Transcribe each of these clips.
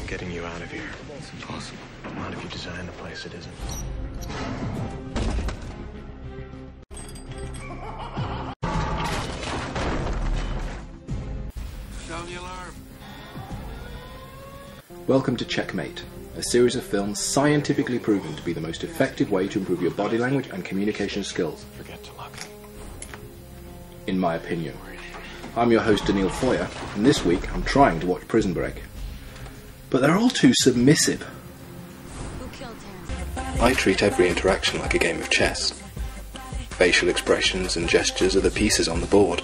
getting you out of here. It's impossible. Not if you design the place it isn't. Sound the alarm. Welcome to Checkmate, a series of films scientifically proven to be the most effective way to improve your body language and communication skills. Forget to look. In my opinion. I'm your host Daneel Foyer, and this week I'm trying to watch Prison Break. But they're all too submissive. I treat every interaction like a game of chess. Facial expressions and gestures are the pieces on the board.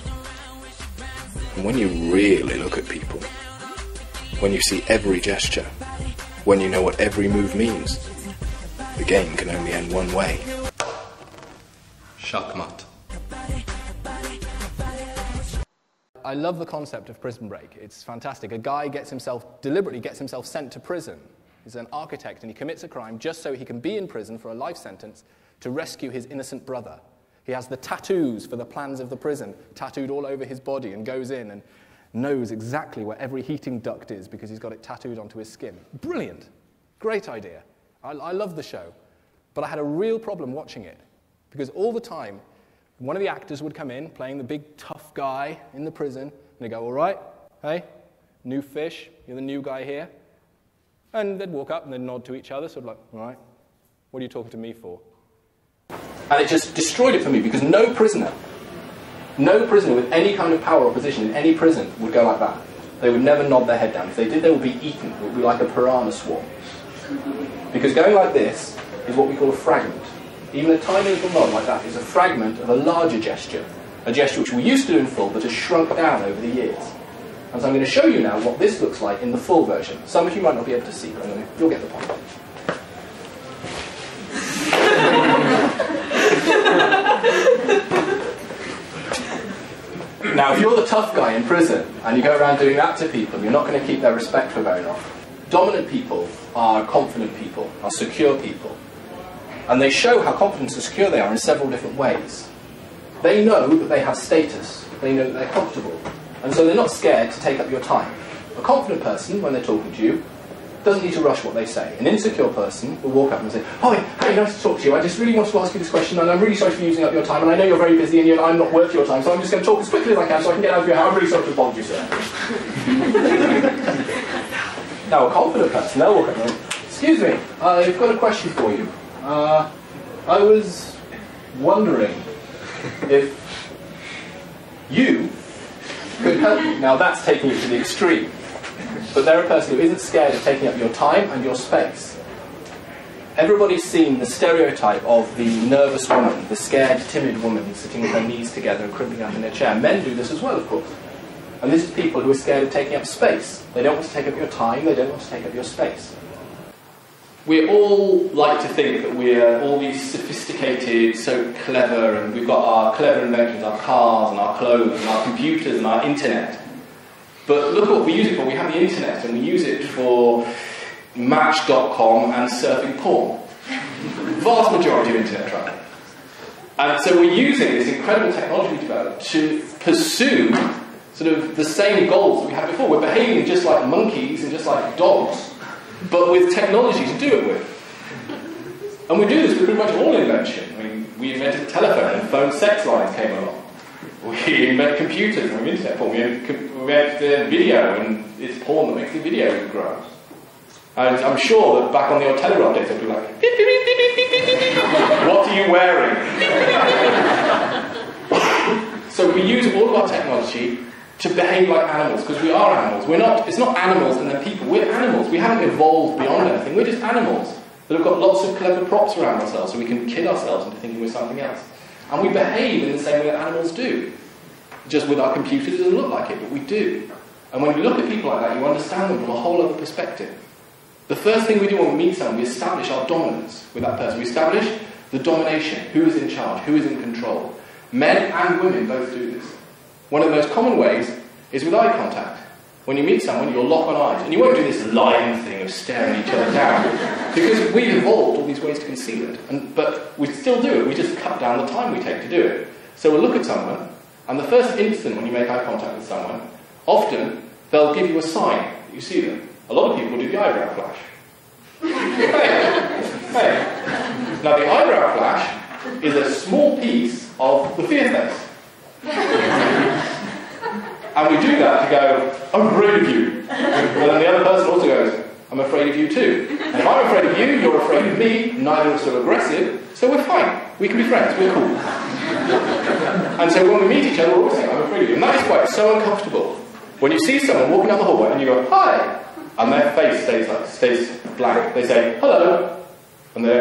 And when you really look at people, when you see every gesture, when you know what every move means, the game can only end one way. Checkmate. I love the concept of Prison Break. It's fantastic. A guy deliberately gets himself sent to prison. He's an architect and he commits a crime just so he can be in prison for a life sentence to rescue his innocent brother. He has the tattoos for the plans of the prison tattooed all over his body and goes in and knows exactly where every heating duct is because he's got it tattooed onto his skin. Brilliant. Great idea. I love the show. But I had a real problem watching it because all the time one of the actors would come in, playing the big tough guy in the prison, and they'd go, all right, hey, new fish, you're the new guy here. And they'd walk up and they'd nod to each other, sort of like, all right, what are you talking to me for? And it just destroyed it for me, because no prisoner with any kind of power or position in any prison would go like that. They would never nod their head down. If they did, they would be eaten. It would be like a piranha swarm. Because going like this is what we call a fragment. Even a tiny little nod like that is a fragment of a larger gesture, a gesture which we used to do in full but has shrunk down over the years. And so I'm going to show you now what this looks like in the full version. Some of you might not be able to see, but you'll get the point. Now, if you're the tough guy in prison and you go around doing that to people, you're not going to keep their respect for very long. Dominant people are confident people, are secure people. And they show how confident and secure they are in several different ways. They know that they have status. They know that they're comfortable. And so they're not scared to take up your time. A confident person, when they're talking to you, doesn't need to rush what they say. An insecure person will walk up and say, "Hi, hey, nice to talk to you. I just really want to ask you this question, and I'm really sorry for using up your time, and I know you're very busy, and I'm not worth your time, so I'm just going to talk as quickly as I can so I can get out of your house. I'm really sorry to bother you, sir." Now, a confident person, they'll walk up and go, "Excuse me, I've got a question for you. I was wondering if you could help me." Now that's taking it to the extreme. But they're a person who isn't scared of taking up your time and your space. Everybody's seen the stereotype of the nervous woman, the scared, timid woman sitting with her knees together and crimping up in her chair. Men do this as well, of course. And this is people who are scared of taking up space. They don't want to take up your time, they don't want to take up your space. We all like to think that we're all these sophisticated, so clever, and we've got our clever inventions, our cars and our clothes and our computers and our internet. But look at what we use it for. We have the internet and we use it for Match.com and surfing porn. Vast majority of internet traffic. And so we're using this incredible technology we developed to pursue sort of the same goals that we had before. We're behaving just like monkeys and just like dogs, but with technology to do it with. And we do this with pretty much all invention. I mean, we invented the telephone and phone sex lines came along. We invent computers and internet porn. We invent video and it's porn that makes the video grow. And I'm sure that back on the old telegraph days they'd be like, beep, beep, beep, beep, beep, beep, beep, beep. What are you wearing? So we use all of our technology to behave like animals, because we are animals. It's not animals and then people, we're animals. We haven't evolved beyond anything. We're just animals that have got lots of clever props around ourselves so we can kid ourselves into thinking we're something else. And we behave in the same way that animals do. Just with our computers, it doesn't look like it, but we do. And when you look at people like that, you understand them from a whole other perspective. The first thing we do when we meet someone, we establish our dominance with that person. We establish the domination. Who is in charge? Who is in control? Men and women both do this. One of the most common ways is with eye contact. When you meet someone, you'll lock on eyes. And you won't do this lion thing of staring each other down. Because we've evolved all these ways to conceal it. But we still do it. We just cut down the time we take to do it. So we'll look at someone, and the first instant when you make eye contact with someone, often they'll give you a sign that you see them. A lot of people do the eyebrow flash. Hey. Now the eyebrow flash is a small piece of the fear face. And we do that to go, I'm afraid of you. But then the other person also goes, I'm afraid of you too. And if I'm afraid of you, you're afraid of me, neither of us are aggressive, so we're fine. We can be friends, we're cool. And so when we meet each other, we're always saying, I'm afraid of you. And that is why it's so uncomfortable. When you see someone walking down the hallway and you go, hi, and their face stays blank, they say, hello, and they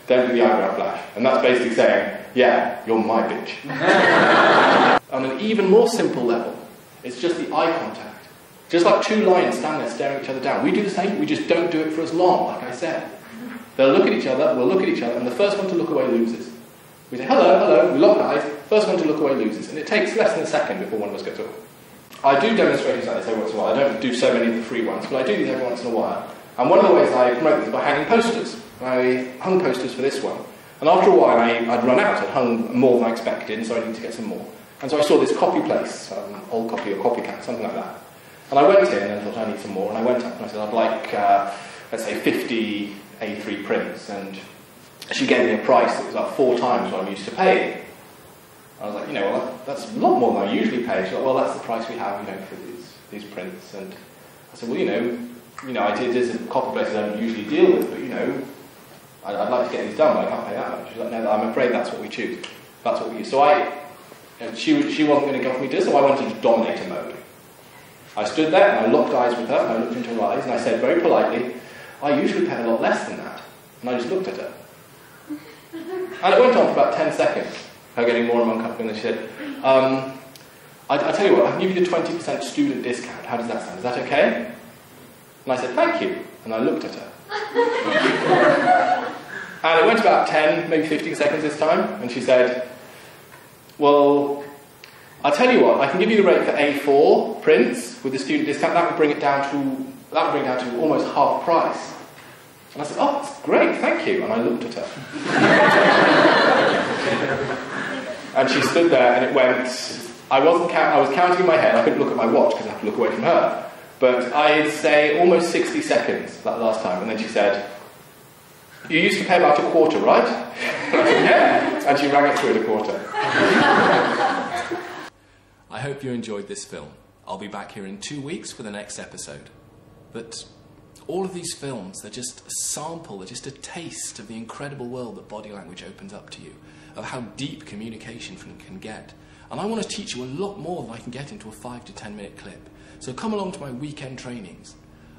don't do the eyebrow flash. And that's basically saying, yeah, you're my bitch. On an even more simple level, it's just the eye contact. Just like two lions standing there staring each other down. We do the same, we just don't do it for as long, like I said. They'll look at each other, we'll look at each other, and the first one to look away loses. We say, hello, hello, we lock eyes, first one to look away loses. And it takes less than a second before one of us gets up. I do demonstrations like this every once in a while. I don't do so many of the free ones, but I do these every once in a while. And one of the ways I promote them is by hanging posters. I hung posters for this one. And after a while, I'd run out. I'd hung more than I expected, and so I needed to get some more. And so I saw this copy place, old copy or copycat, something like that. And I went in and thought, I need some more. And I went up and I said, I'd like, let's say, 50 A3 prints. And she gave me a price that was like 4 times what I'm used to paying. I was like, you know, well, that's a lot more than I usually pay. She's like, well, that's the price we have, you know, for these prints. And I said, well, you know, there's a copy place I don't usually deal with, but, you know, I'd like to get these done, but I can't pay that much. She's like, no, I'm afraid that's what we choose. That's what we use. So she wasn't going to go for me to do, so I went into Dominator mode. I stood there and I locked eyes with her, and I looked into her eyes, and I said very politely, I usually pay a lot less than that. And I just looked at her. And it went on for about 10 seconds, her getting more and more uncomfortable, and she said, I tell you what, I can give you the 20% student discount. How does that sound? Is that okay? And I said, thank you. And I looked at her. And it went about 10, maybe 15 seconds this time, and she said, well, I'll tell you what, I can give you the rate for A4 prints with the student discount. That would bring it down to almost half price. And I said, oh, that's great, thank you. And I looked at her. And she stood there, and it went. I was counting in my head. I couldn't look at my watch because I had to look away from her. But I'd say almost 60 seconds that last time. And then she said, you used to pay about a quarter, right? And I said, yeah. And she rang it through at a quarter. I hope you enjoyed this film. I'll be back here in 2 weeks for the next episode. But all of these films, they're just a sample, they're just a taste of the incredible world that body language opens up to you, of how deep communication can get. And I want to teach you a lot more than I can get into a 5 to 10 minute clip. So come along to my weekend trainings.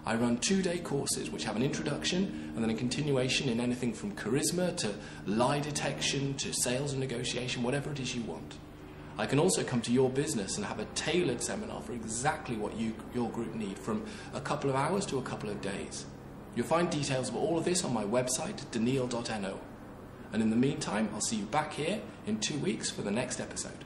I run 2-day courses which have an introduction and then a continuation in anything from charisma to lie detection to sales and negotiation, whatever it is you want. I can also come to your business and have a tailored seminar for exactly what your group need, from a couple of hours to a couple of days. You'll find details of all of this on my website, daneel.no. And in the meantime, I'll see you back here in 2 weeks for the next episode.